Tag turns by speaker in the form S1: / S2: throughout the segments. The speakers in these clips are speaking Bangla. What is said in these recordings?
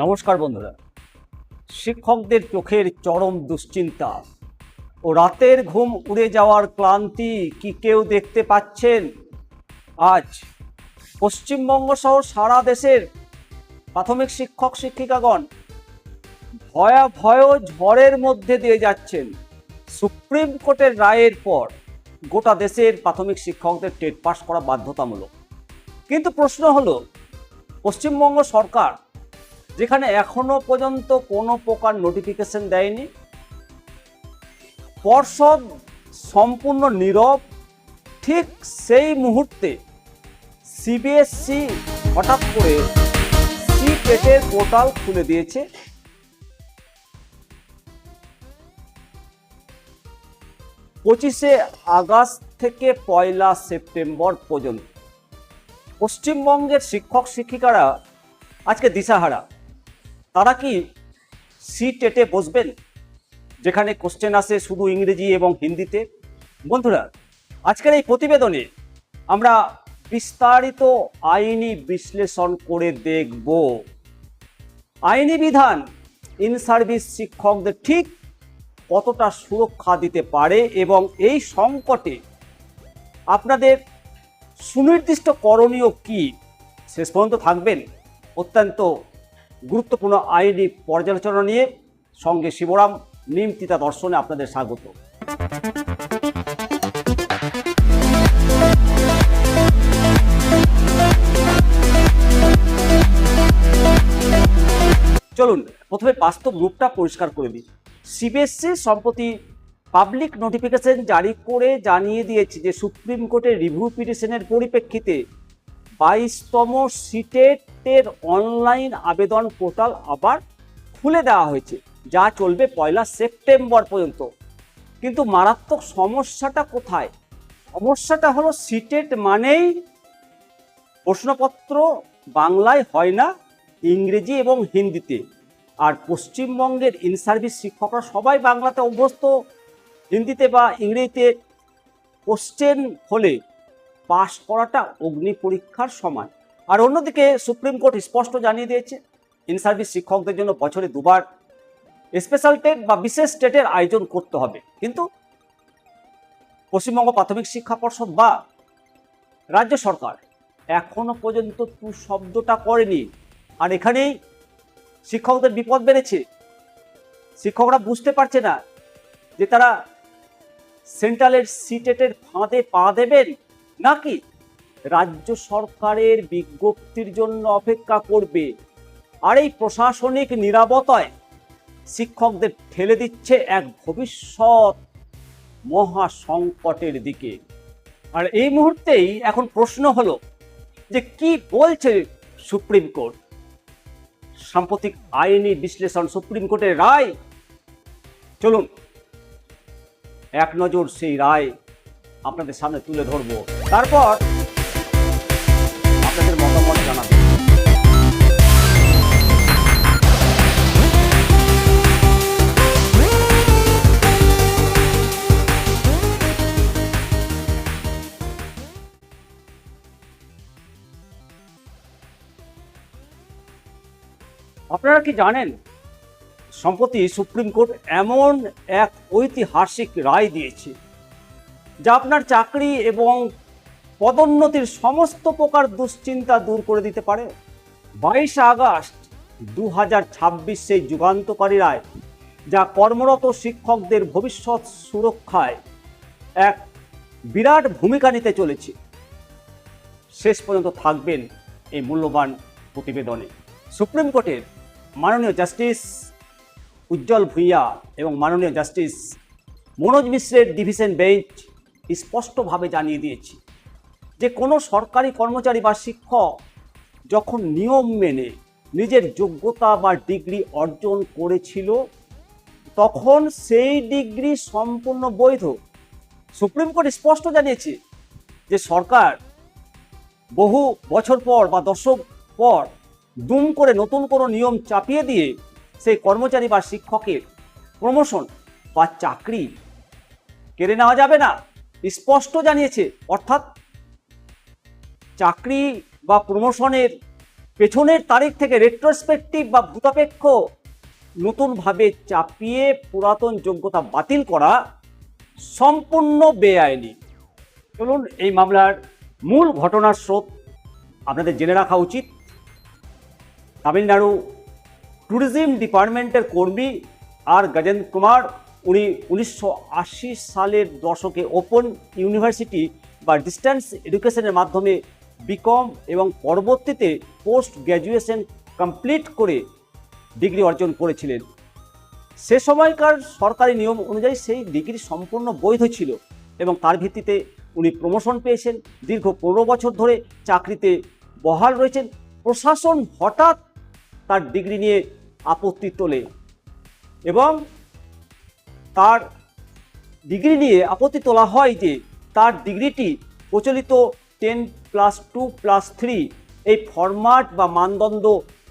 S1: নমস্কার বন্ধুরা। শিক্ষকদের চোখের চরম দুশ্চিন্তা ও রাতের ঘুম উড়ে যাওয়ার ক্লান্তি কি কেউ দেখতে পাচ্ছেন? আজ পশ্চিমবঙ্গ সহ সারা দেশের প্রাথমিক শিক্ষক শিক্ষিকাগণ ভয়াবহ ঝড়ের মধ্যে দিয়ে যাচ্ছেন। সুপ্রিম কোর্টের রায়ের পর গোটা দেশের প্রাথমিক শিক্ষকদের টেট পাস করা বাধ্যতামূলক। কিন্তু প্রশ্ন হলো, পশ্চিমবঙ্গ সরকার যেখানে এখনো পর্যন্ত কোনো প্রকার নোটিফিকেশন দেয়নি, পর্ষদ সম্পূর্ণ নীরব, ঠিক সেই মুহূর্তে সিবিএসসি হঠাৎ করে সিটেটের পোর্টাল খুলে দিয়েছে। 25শে আগস্ট থেকে 1লা সেপ্টেম্বর পর্যন্ত পশ্চিমবঙ্গের শিক্ষক শিক্ষিকারা আজকে দিশাহারা। তারা কি সিটেটে বসবেন, যেখানে কোশ্চেন আসে শুধু ইংরেজি এবং হিন্দিতে? বন্ধুরা, আজকের এই প্রতিবেদনে আমরা বিস্তারিত আইনি বিশ্লেষণ করে দেখব আইনি বিধান ইন সার্ভিস শিক্ষকদের ঠিক কতটা সুরক্ষা দিতে পারে এবং এই সংকটে আপনাদের সুনির্দিষ্ট করণীয় কি। শেষ পর্যন্ত থাকবেন অত্যন্ত গুরুত্বপূর্ণ আইনি পর্যালোচনা নিয়ে। সঙ্গে শিবরাম নিমতিতা দর্শনে আপনাদের স্বাগত। চলুন প্রথমে বাস্তব রূপটা পরিষ্কার করে দিই। সিবিএসসি সম্প্রতি পাবলিক নোটিফিকেশন জারি করে জানিয়ে দিয়েছে যে সুপ্রিম কোর্টের রিভিউ পিটিশনের পরিপ্রেক্ষিতে 22তম সিটেটের অনলাইন আবেদন পোর্টাল আবার খুলে দেওয়া হয়েছে, যা চলবে 1লা সেপ্টেম্বর পর্যন্ত। কিন্তু মারাত্মক সমস্যাটা কোথায়? সমস্যাটা হলো সিটেট মানেই প্রশ্নপত্র বাংলায় হয় না, ইংরেজি এবং হিন্দিতে। আর পশ্চিমবঙ্গের ইন সার্ভিস শিক্ষকরা সবাই বাংলাতে অভ্যস্ত, হিন্দিতে বা ইংরেজিতে কোশ্চেন হলে পাশ করাটা অগ্নি পরীক্ষার সমান। আর অন্যদিকে সুপ্রিম কোর্ট স্পষ্ট জানিয়ে দিয়েছে ইন সার্ভিস শিক্ষকদের জন্য বছরে 2বার স্পেশাল টেট বা বিশেষ টেটের আয়োজন করতে হবে। কিন্তু পশ্চিমবঙ্গ প্রাথমিক শিক্ষা পর্ষদ বা রাজ্য সরকার এখনো পর্যন্ত টু শব্দটা করেনি। আর এখানেই শিক্ষকদের বিপদ বেড়েছে। শিক্ষকরা বুঝতে পারছে না যে তারা সেন্ট্রালের সিটেটের ফাঁদে পা দেবেন নাকি রাজ্য সরকারের বিজ্ঞপ্তির জন্য অপেক্ষা করবে। আর এই প্রশাসনিক নীরবতায় শিক্ষকদের ঠেলে দিচ্ছে এক ভবিষ্যৎ মহা সংকটের দিকে। আর এই মুহূর্তেই এখন প্রশ্ন হলো যে কি বলছে সুপ্রিম কোর্ট। সাম্প্রতিক আইনি বিশ্লেষণ, সুপ্রিম কোর্টের রায়, চলুন এক নজর সেই রায় আপনাদের সামনে তুলে ধরবো, তারপর আপনাদের মতামত জানাবো। আপনারা কি জানেন, সম্প্রতি সুপ্রিম কোর্ট এমন এক ঐতিহাসিক রায় দিয়েছে যা আপনার চাকরি এবং পদোন্নতির সমস্ত প্রকার দুশ্চিন্তা দূর করে দিতে পারে। 22 আগস্ট 2026 সেই যুগান্তকারী রায়, যা কর্মরত শিক্ষকদের ভবিষ্যৎ সুরক্ষায় এক বিরাট ভূমিকা নিতে চলেছে। শেষ পর্যন্ত থাকবেন এই মূল্যবান প্রতিবেদনে। সুপ্রিম কোর্টের মাননীয় জাস্টিস উজ্জ্বল ভূঁইয়া এবং মাননীয় জাস্টিস মনোজ মিশ্রের ডিভিশন বেঞ্চ স্পষ্টভাবে জানিয়ে দিয়েছে যে কোনো সরকারি কর্মচারী বা শিক্ষক যখন নিয়ম মেনে নিজের যোগ্যতা বা ডিগ্রি অর্জন করেছিল তখন সেই ডিগ্রি সম্পূর্ণ বৈধ। সুপ্রিম কোর্ট স্পষ্ট জানিয়েছে যে সরকার বহু বছর পর বা দশক পর দুম করে নতুন কোনো নিয়ম চাপিয়ে দিয়ে সেই কর্মচারী বা শিক্ষকের প্রমোশন বা চাকরি কেড়ে নেওয়া যাবে না, স্পষ্ট জানিয়েছে। অর্থাৎ চাকরি বা প্রমোশনের পেছনের তারিখ থেকে রেট্রোস্পেক্টিভ বা ভূতাপেক্ষ নতুনভাবে চাপিয়ে পুরাতন যোগ্যতা বাতিল করা সম্পূর্ণ বেআইনি। চলুন এই মামলার মূল ঘটনার স্রোত আপনাদের জেনে রাখা উচিত। তামিলনাড়ু ট্যুরিজম ডিপার্টমেন্টের কর্মী আর গজেন্দ্র কুমার, উনি 1980 সালের দশকে ওপেন ইউনিভার্সিটি বা ডিস্ট্যান্স এডুকেশনের মাধ্যমে বিকম এবং পরবর্তীতে পোস্ট গ্র্যাজুয়েশন কমপ্লিট করে ডিগ্রি অর্জন করেছিলেন। সে সময়কার সরকারি নিয়ম অনুযায়ী সেই ডিগ্রি সম্পূর্ণ বৈধ ছিল এবং তার ভিত্তিতে উনি প্রমোশন পেয়েছেন। দীর্ঘ 15 বছর ধরে চাকরিতে বহাল রয়েছেন। প্রশাসন হঠাৎ তার ডিগ্রি নিয়ে আপত্তি তোলে এবং তার ডিগ্রি নিয়ে আপত্তি তোলা হয় যে তার ডিগ্রিটি প্রচলিত 10+2+3 এই ফরম্যাট বা মানদণ্ড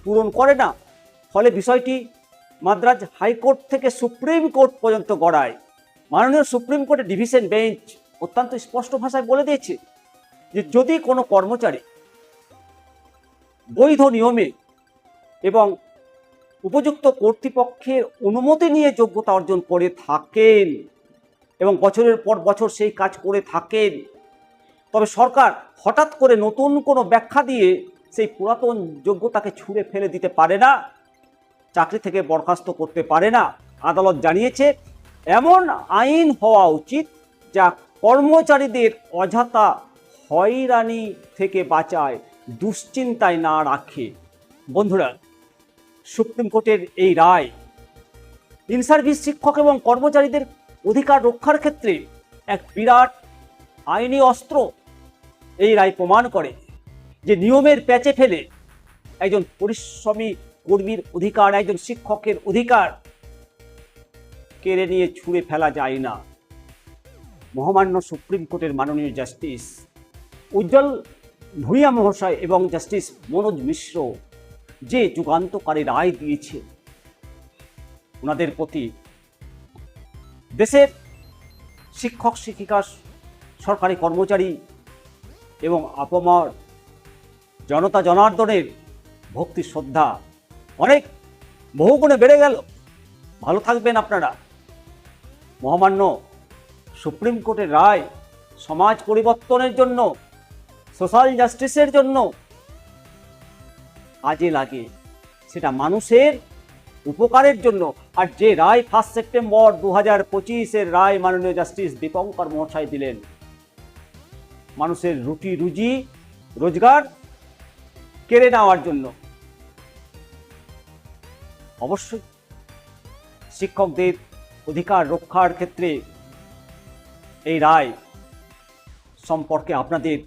S1: পূরণ করে না। ফলে বিষয়টি মাদ্রাজ হাইকোর্ট থেকে সুপ্রিম কোর্ট পর্যন্ত গড়ায়। মাননীয় সুপ্রিম কোর্টের ডিভিশন বেঞ্চ অত্যন্ত স্পষ্ট ভাষায় বলে দিয়েছে যে যদি কোনো কর্মচারী বৈধ নিয়মে এবং উপযুক্ত কর্তৃপক্ষের অনুমতি নিয়ে যোগ্যতা অর্জন করে থাকেন এবং বছরের পর বছর সেই কাজ করে থাকেন, তবে সরকার হঠাৎ করে নতুন কোনো ব্যাখ্যা দিয়ে সেই পুরাতন যোগ্যতাকে ছুঁড়ে ফেলে দিতে পারে না, চাকরি থেকে বরখাস্ত করতে পারে না। আদালত জানিয়েছে এমন আইন হওয়া উচিত যা কর্মচারীদের অযথা হয়রানি থেকে বাঁচায়, দুশ্চিন্তায় না রাখে। বন্ধুরা, সুপ্রিম কোর্টের এই রায় ইন সার্ভিস শিক্ষক এবং কর্মচারীদের অধিকার রক্ষার ক্ষেত্রে এক বিরাট আইনি অস্ত্র। এই রায় প্রমাণ করে যে নিয়মের প্যাচে ফেলে একজন পরিশ্রমী কর্মীর অধিকার, একজন শিক্ষকের অধিকার কেড়ে নিয়ে ছুঁড়ে ফেলা যায় না। মহামান্য সুপ্রিম কোর্টের মাননীয় জাস্টিস উজ্জ্বল ভূঁইয়া মহাশয় এবং জাস্টিস মনোজ মিশ্র যে যুগান্তকারী রায় দিয়েছে, ওনাদের প্রতি দেশের শিক্ষক শিক্ষিকা, সরকারি কর্মচারী এবং আপামর জনতা জনার্দনের ভক্তি শ্রদ্ধা অনেক বহুগুণে বেড়ে গেল। ভালো থাকবেন আপনারা। মহামান্য সুপ্রিম কোর্টের রায় সমাজ পরিবর্তনের জন্য, সোশ্যাল জাস্টিসের জন্য কাজে লাগে, সেটা মানুষের উপকারের জন্য। আর যে রায় 1 সেপ্টেম্বর 2025-এর রায় মাননীয় জাস্টিস দীপঙ্কর মহাশয় দিলেন, মানুষের রুটি রুজি রোজগার কেড়ে নেওয়ার জন্য, অবশ্যই শিক্ষকদের অধিকার রক্ষার ক্ষেত্রে এই রায় সম্পর্কে আপনাদের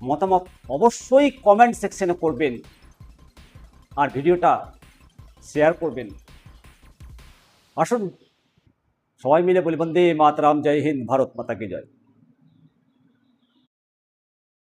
S1: মতামত অবশ্যই কমেন্ট সেকশনে করবেন আর ভিডিওটা শেয়ার করবেন। আসুন সবাই মিলে বলি বন্দে মাতরম, জয় হিন্দ, ভারত মাতা কি জয়।